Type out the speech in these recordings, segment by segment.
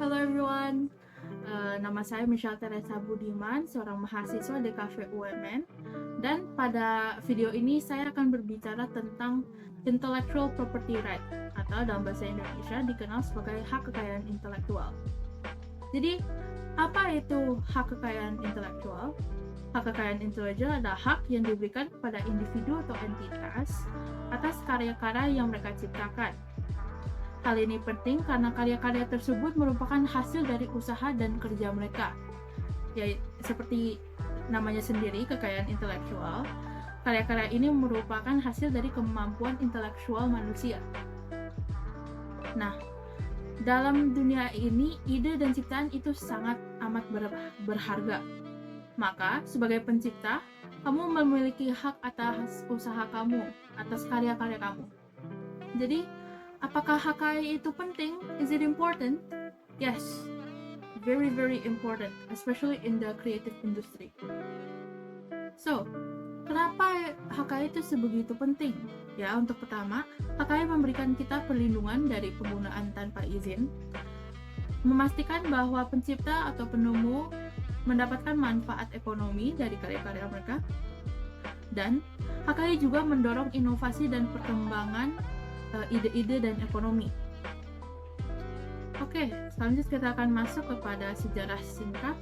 Hello everyone, nama saya Michelle Teresa Budiman, seorang mahasiswa DKV UMN. Dan pada video ini saya akan berbicara tentang intellectual property right, atau dalam bahasa Indonesia dikenal sebagai hak kekayaan intelektual. Jadi, apa itu hak kekayaan intelektual? Hak kekayaan intelektual adalah hak yang diberikan kepada individu atau entitas atas karya-karya yang mereka ciptakan. Hal ini penting karena karya-karya tersebut merupakan hasil dari usaha dan kerja mereka. Ya, seperti namanya sendiri, kekayaan intelektual. Karya-karya ini merupakan hasil dari kemampuan intelektual manusia. Nah, dalam dunia ini, ide dan ciptaan itu sangat amat berharga. Maka, sebagai pencipta, kamu memiliki hak atas usaha kamu, atas karya-karya kamu. Jadi, apakah hak karya itu penting? Is it important? Yes, very important, especially in the creative industry. So, kenapa hak karya itu sebegitu penting? Ya, untuk pertama, hak karya memberikan kita perlindungan dari penggunaan tanpa izin, memastikan bahwa pencipta atau penemu mendapatkan manfaat ekonomi dari karya-karya mereka, dan hak karya juga mendorong inovasi dan perkembangan ide-ide dan ekonomi. Oke, selanjutnya kita akan masuk kepada sejarah singkat.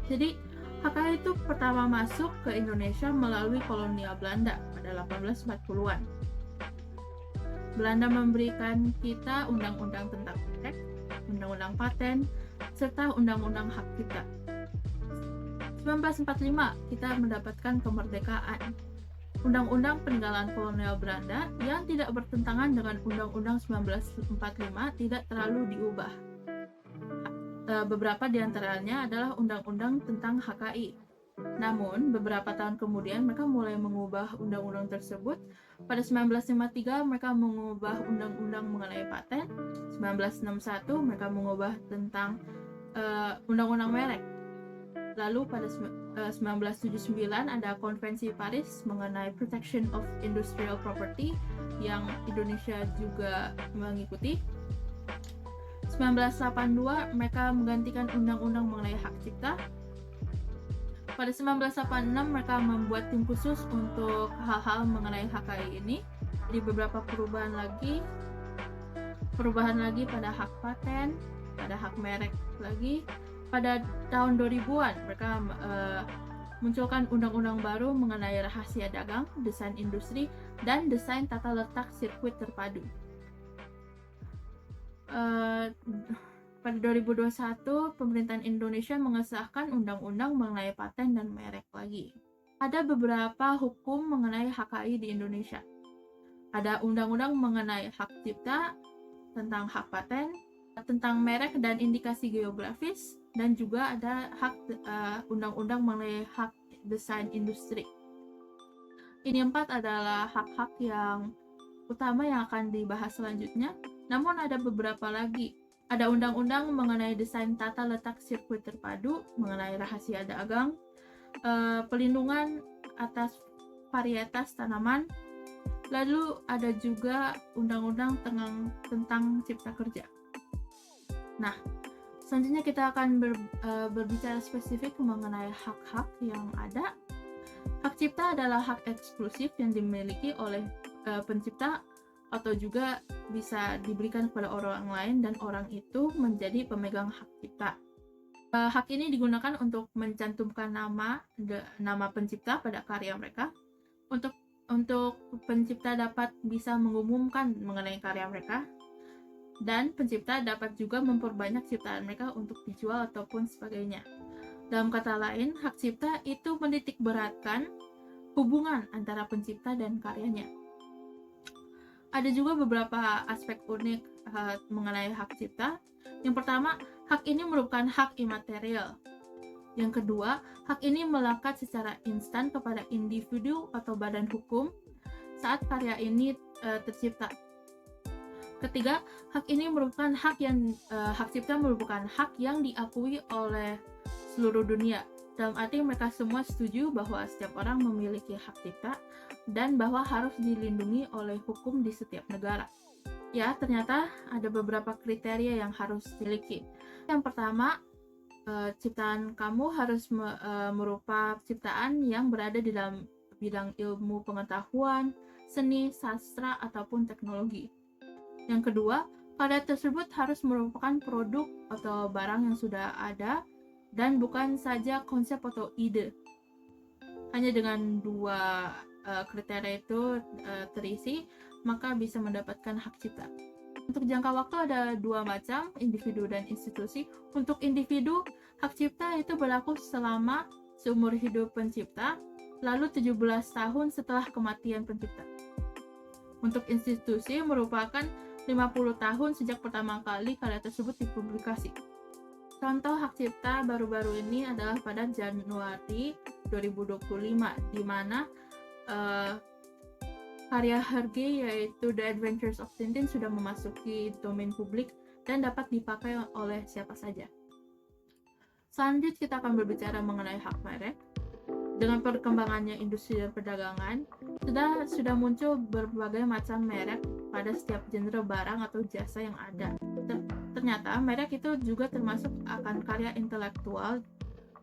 Jadi, hak karya itu pertama masuk ke Indonesia melalui kolonial Belanda pada 1840-an. Belanda memberikan kita undang-undang tentang merek, undang-undang paten, serta undang-undang hak cipta. 1945 kita mendapatkan kemerdekaan. Undang-undang peninggalan kolonial Belanda yang tidak bertentangan dengan Undang-Undang 1945 tidak terlalu diubah. Beberapa di antaranya adalah undang-undang tentang HKI. Namun, beberapa tahun kemudian mereka mulai mengubah undang-undang tersebut. Pada 1953 mereka mengubah undang-undang mengenai paten. 1961 mereka mengubah tentang undang-undang merek. Lalu pada 1979 ada Konvensi Paris mengenai Protection of Industrial Property yang Indonesia juga mengikuti. 1982 mereka menggantikan undang-undang mengenai hak cipta. Pada 1986 mereka membuat tim khusus untuk hal-hal mengenai HKI ini. Jadi beberapa perubahan lagi pada hak paten, pada hak merek lagi. Pada tahun 2000-an mereka munculkan undang-undang baru mengenai rahasia dagang, desain industri, dan desain tata letak sirkuit terpadu. Pada 2021 pemerintahan Indonesia mengesahkan undang-undang mengenai paten dan merek lagi. Ada beberapa hukum mengenai HKI di Indonesia. Ada undang-undang mengenai hak cipta, tentang hak paten, tentang merek dan indikasi geografis, dan juga ada hak undang-undang mengenai hak desain industri. Ini 4 adalah hak-hak yang utama yang akan dibahas selanjutnya. Namun ada beberapa lagi. Ada undang-undang mengenai desain tata letak sirkuit terpadu, mengenai rahasia dagang, pelindungan atas varietas tanaman. Lalu ada juga undang-undang tentang cipta kerja. Nah, selanjutnya kita akan berbicara spesifik mengenai hak-hak yang ada. Hak cipta adalah hak eksklusif yang dimiliki oleh pencipta atau juga bisa diberikan kepada orang lain dan orang itu menjadi pemegang hak cipta. Hak ini digunakan untuk mencantumkan nama pencipta pada karya mereka. Untuk pencipta dapat bisa mengumumkan mengenai karya mereka, dan pencipta dapat juga memperbanyak ciptaan mereka untuk dijual ataupun sebagainya. Dalam kata lain, hak cipta itu menitik beratkan hubungan antara pencipta dan karyanya. Ada juga beberapa aspek unik mengenai hak cipta. Yang pertama, hak ini merupakan hak imaterial. Yang kedua, hak ini melekat secara instan kepada individu atau badan hukum saat karya ini tercipta. Ketiga, hak cipta merupakan hak yang diakui oleh seluruh dunia. Dalam arti mereka semua setuju bahwa setiap orang memiliki hak cipta dan bahwa harus dilindungi oleh hukum di setiap negara. Ya, ternyata ada beberapa kriteria yang harus dimiliki. Yang pertama, ciptaan kamu harus merupakan ciptaan yang berada di dalam bidang ilmu pengetahuan, seni, sastra, ataupun teknologi. Yang kedua, karya tersebut harus merupakan produk atau barang yang sudah ada dan bukan saja konsep atau ide. Hanya dengan dua kriteria itu terisi, maka bisa mendapatkan hak cipta. Untuk jangka waktu ada dua macam, individu dan institusi. Untuk individu, hak cipta itu berlaku selama seumur hidup pencipta, lalu 17 tahun setelah kematian pencipta. Untuk institusi merupakan 50 tahun sejak pertama kali karya tersebut dipublikasi. Contoh hak cipta baru-baru ini adalah pada Januari 2025, di mana karya Hergé yaitu The Adventures of Tintin sudah memasuki domain publik dan dapat dipakai oleh siapa saja. Selanjutnya kita akan berbicara mengenai hak merek. Dengan perkembangannya industri dan perdagangan, sudah muncul berbagai macam merek pada setiap genre barang atau jasa yang ada. Ternyata merek itu juga termasuk akan karya intelektual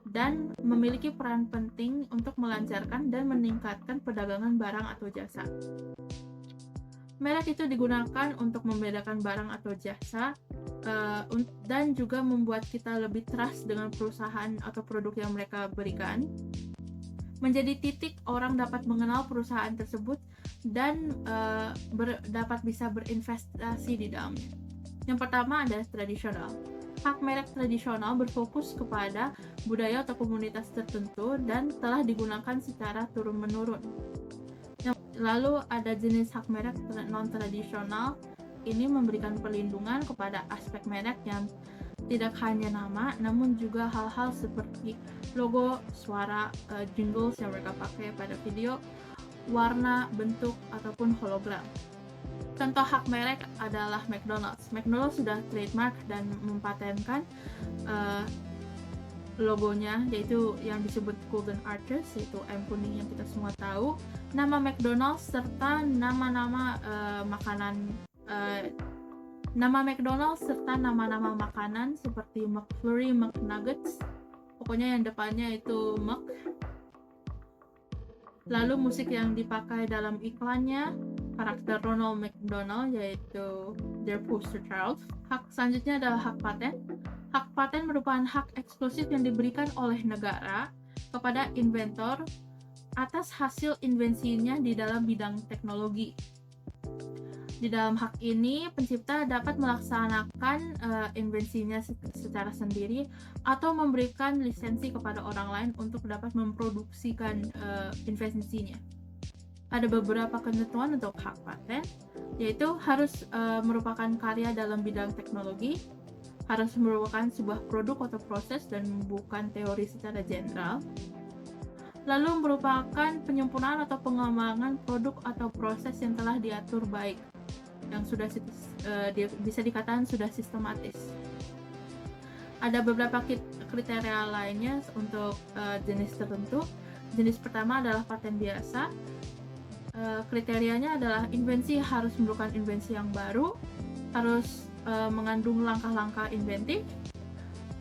dan memiliki peran penting untuk melancarkan dan meningkatkan perdagangan barang atau jasa. Merek itu digunakan untuk membedakan barang atau jasa dan juga membuat kita lebih trust dengan perusahaan atau produk yang mereka berikan. Menjadi titik orang dapat mengenal perusahaan tersebut dan dapat bisa berinvestasi di dalamnya. Yang pertama adalah tradisional. Hak merek tradisional berfokus kepada budaya atau komunitas tertentu dan telah digunakan secara turun-menurun. Lalu ada jenis hak merek non-tradisional. Ini memberikan perlindungan kepada aspek merek yang tidak hanya nama, namun juga hal-hal seperti logo, suara, jingles yang mereka pakai pada video, warna, bentuk, ataupun hologram. Contoh hak merek adalah McDonald's. McDonald's sudah trademark dan mempatenkan logonya, yaitu yang disebut Golden Arches, yaitu M kuning yang kita semua tahu, nama McDonald's serta nama-nama makanan seperti McFlurry, McNuggets, pokoknya yang depannya itu Mc. Lalu musik yang dipakai dalam iklannya, karakter Ronald McDonald, yaitu their poster child. Hak selanjutnya adalah hak paten. Hak paten merupakan hak eksklusif yang diberikan oleh negara kepada inventor atas hasil invensinya di dalam bidang teknologi. Di dalam hak ini, pencipta dapat melaksanakan invensinya secara sendiri atau memberikan lisensi kepada orang lain untuk dapat memproduksikan invensinya. Ada beberapa ketentuan untuk hak paten, yaitu harus merupakan karya dalam bidang teknologi, harus merupakan sebuah produk atau proses dan bukan teori secara general, lalu merupakan penyempurnaan atau pengembangan produk atau proses yang telah diatur baik, yang sudah bisa dikatakan sudah sistematis. Ada beberapa kriteria lainnya untuk jenis tertentu. Jenis pertama adalah paten biasa. Kriterianya adalah invensi harus merupakan invensi yang baru, harus mengandung langkah-langkah inventif,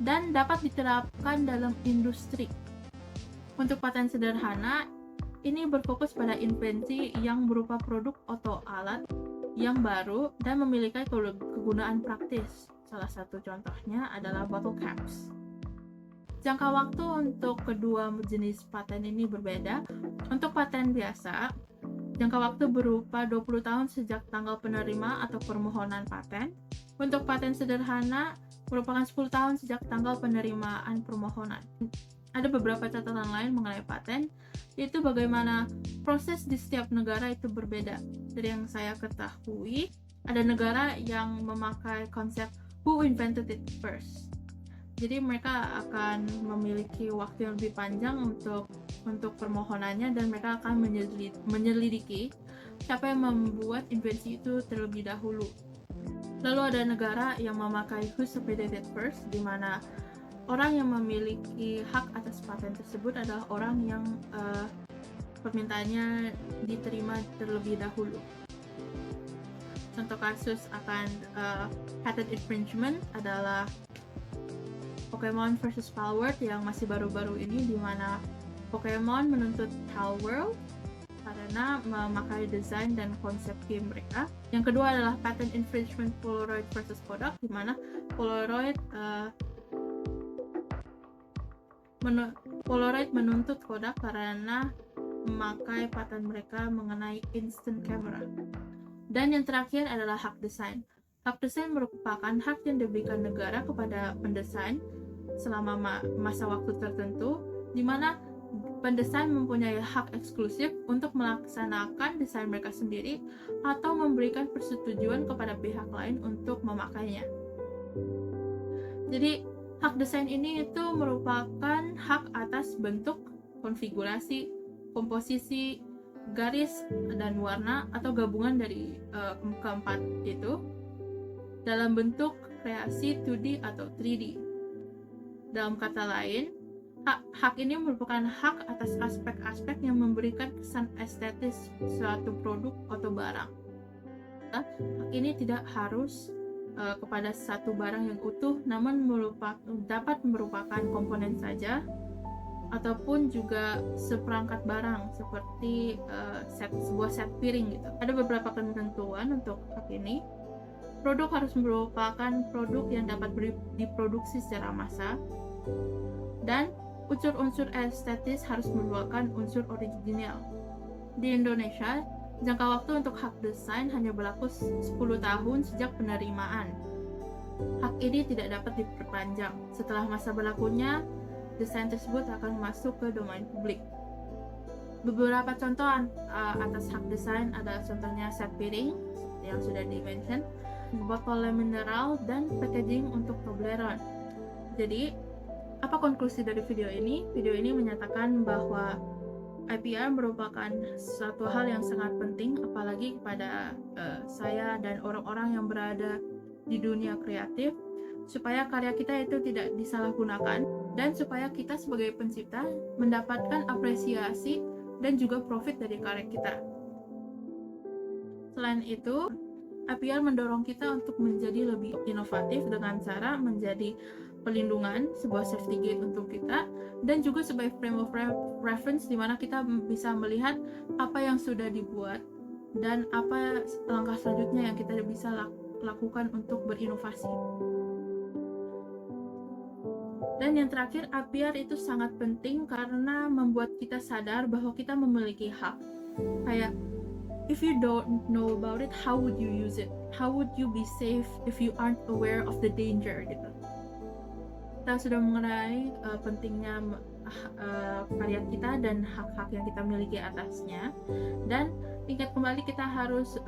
dan dapat diterapkan dalam industri. Untuk paten sederhana, ini berfokus pada invensi yang berupa produk atau alat yang baru dan memiliki kegunaan praktis. Salah satu contohnya adalah bottle caps. Jangka waktu untuk kedua jenis paten ini berbeda. Untuk paten biasa, jangka waktu berupa 20 tahun sejak tanggal penerima atau permohonan paten. Untuk paten sederhana, merupakan 10 tahun sejak tanggal penerimaan permohonan. Ada beberapa catatan lain mengenai paten, yaitu bagaimana proses di setiap negara itu berbeda. Dari yang saya ketahui, ada negara yang memakai konsep who invented it first. Jadi mereka akan memiliki waktu yang lebih panjang untuk permohonannya, dan mereka akan menyelidiki siapa yang membuat invensi itu terlebih dahulu. Lalu ada negara yang memakai who submitted it first, di mana orang yang memiliki hak atas paten tersebut adalah orang yang permintaannya diterima terlebih dahulu. Contoh kasus akan patent infringement adalah Pokemon versus Palworld yang masih baru-baru ini, di mana Pokemon menuntut Palworld karena memakai desain dan konsep game mereka. Yang kedua adalah patent infringement Polaroid versus Kodak, di mana Polaroid menuntut Kodak karena memakai paten mereka mengenai instant camera. Dan yang terakhir adalah hak desain. Hak desain merupakan hak yang diberikan negara kepada pendesain selama masa waktu tertentu, di mana pendesain mempunyai hak eksklusif untuk melaksanakan desain mereka sendiri atau memberikan persetujuan kepada pihak lain untuk memakainya. Jadi, hak desain ini itu merupakan hak atas bentuk, konfigurasi, komposisi, garis, dan warna atau gabungan dari keempat itu dalam bentuk kreasi 2D atau 3D. Dalam kata lain, hak ini merupakan hak atas aspek-aspek yang memberikan kesan estetis suatu produk atau barang. Hak ini tidak harus kepada satu barang yang utuh, namun dapat merupakan komponen saja ataupun juga seperangkat barang seperti sebuah set piring gitu. Ada beberapa ketentuan untuk hak ini. Produk harus merupakan produk yang dapat diproduksi secara massal, dan unsur-unsur estetis harus merupakan unsur original. Di Indonesia, jangka waktu untuk hak desain hanya berlaku 10 tahun sejak penerimaan. Hak ini tidak dapat diperpanjang. Setelah masa berlakunya, desain tersebut akan masuk ke domain publik. Beberapa contoh atas hak desain adalah contohnya set piring yang sudah di-mention, botol mineral, dan packaging untuk Toblerone. Jadi, apa konklusi dari video ini? Video ini menyatakan bahwa IPR merupakan suatu hal yang sangat penting, apalagi kepada saya dan orang-orang yang berada di dunia kreatif, supaya karya kita itu tidak disalahgunakan, dan supaya kita sebagai pencipta mendapatkan apresiasi dan juga profit dari karya kita. Selain itu, IPR mendorong kita untuk menjadi lebih inovatif dengan cara menjadi pelindungan, sebuah safety gate untuk kita, dan juga sebagai frame of reference di mana kita bisa melihat apa yang sudah dibuat dan apa langkah selanjutnya yang kita bisa lakukan untuk berinovasi. Dan yang terakhir, IPR itu sangat penting karena membuat kita sadar bahwa kita memiliki hak. Kayak, if you don't know about it, how would you use it? How would you be safe if you aren't aware of the danger gitu? Kita sudah mengenai pentingnya karya kita dan hak-hak yang kita miliki atasnya, dan ingat kembali kita harus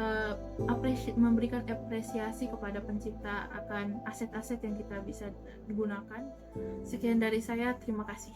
memberikan apresiasi kepada pencipta akan aset-aset yang kita bisa digunakan. Sekian dari saya, terima kasih.